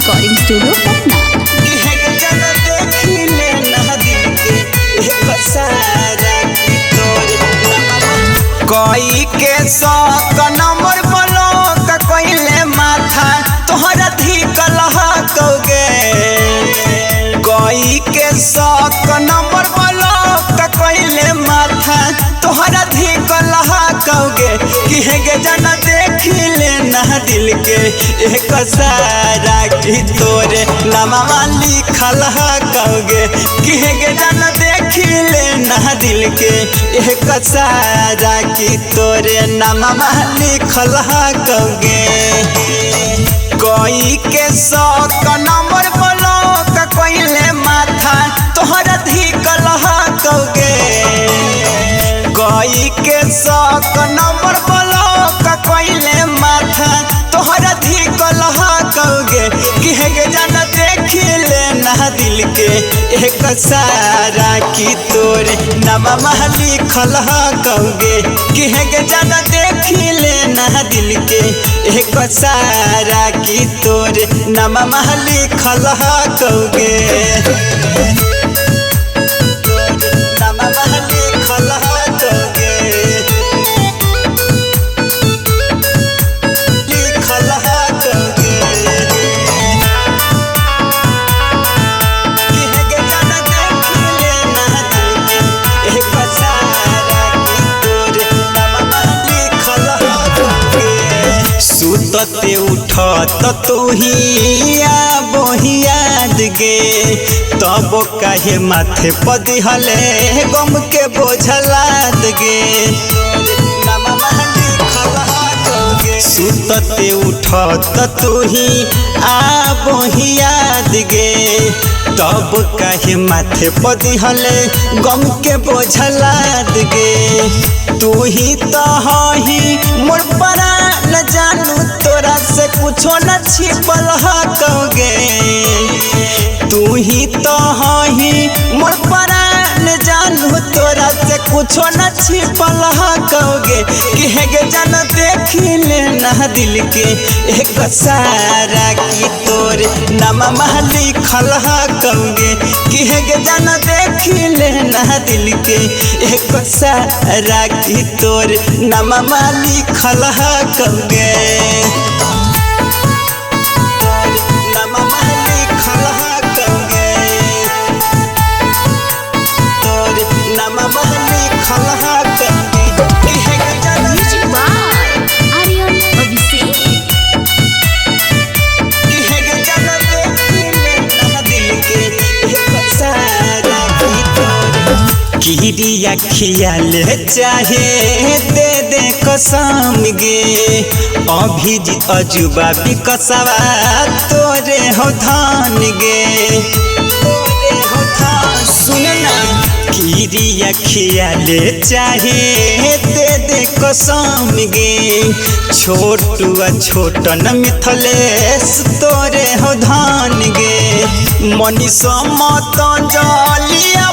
Recording studio Patna. कोई के शौक नंबर ब्लॉक कइले माथा तोहरा धिकल हकौगे। कोई के शौक नंबर ब्लॉक कइले माथा तोहरा धिकल हकौगे। किहेगे जना देखिले ना दिल के एक सारा की तोरे नामवा लिखल हकौगे। किहेगे जना देखिले ना दिल के एक सारा की तोरे नामवा लिखल हकौगे। कोई के शौक नंबर ब्लॉक कइले माथा तोहरा धिकल हकौगे। कोई के शौक नंबर ब्लॉक कइले माथा तोहरा धिकल हकौगे। किहेगे जना देखिले ना दिल के एक सारा की तोरे नामवा लिखल हकौगे। किहेगे जना देखिले ना दिल के एक सारा की तोरे नामवा लिखल हकौगे। सुतते उठत तोही आबोही याद गे। तब काहे माथे पदिहले गम के बोझलाद गे। सुतते उठत तोही आबोही याद गे। तब काहे माथे पदिहले गम के बोझलाद गे। तू ही तो ही मोर प्राण जानू तोरा से कुछो न छिपल हकौगे। तू ही तो ही मोर प्राण जानू तोरा से कुछो न छिपल हकौगे। किहेगे जना देखिले ना दिल के एक सारा की तोरे नामवा लिखल हकौगे। किहेगे जना देखिले ना दिल के एक सारा की तोरे नामवा लिखल हकौगे। किरिया खियाले चाहे दे दे कसम गे। अभिजीत अजुबा विकसवा तोरे हो धान गे। सुन ना किरिया खियाले चाहे दे दे कसम गे। छोटुआ छोटन मिथलेश तोरे हो धान गे। मनीषा मतंजलिया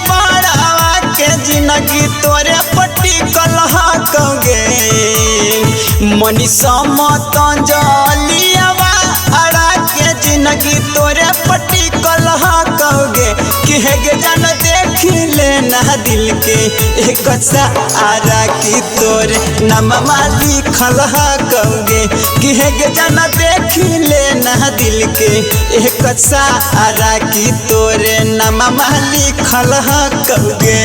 के जिंदगी तोरे पटिकल हकौगे। मनीषा मतंजलिया के जिंदगी तोरे पटिकल हकौगे। किहेगे जना देखिले ना दिल के एक सारा की तोरे नामवा लिखल हकौगे। किहेगे जना देखिले ना दिल के एक सारा की तोरे नामवा लिखल हकौगे।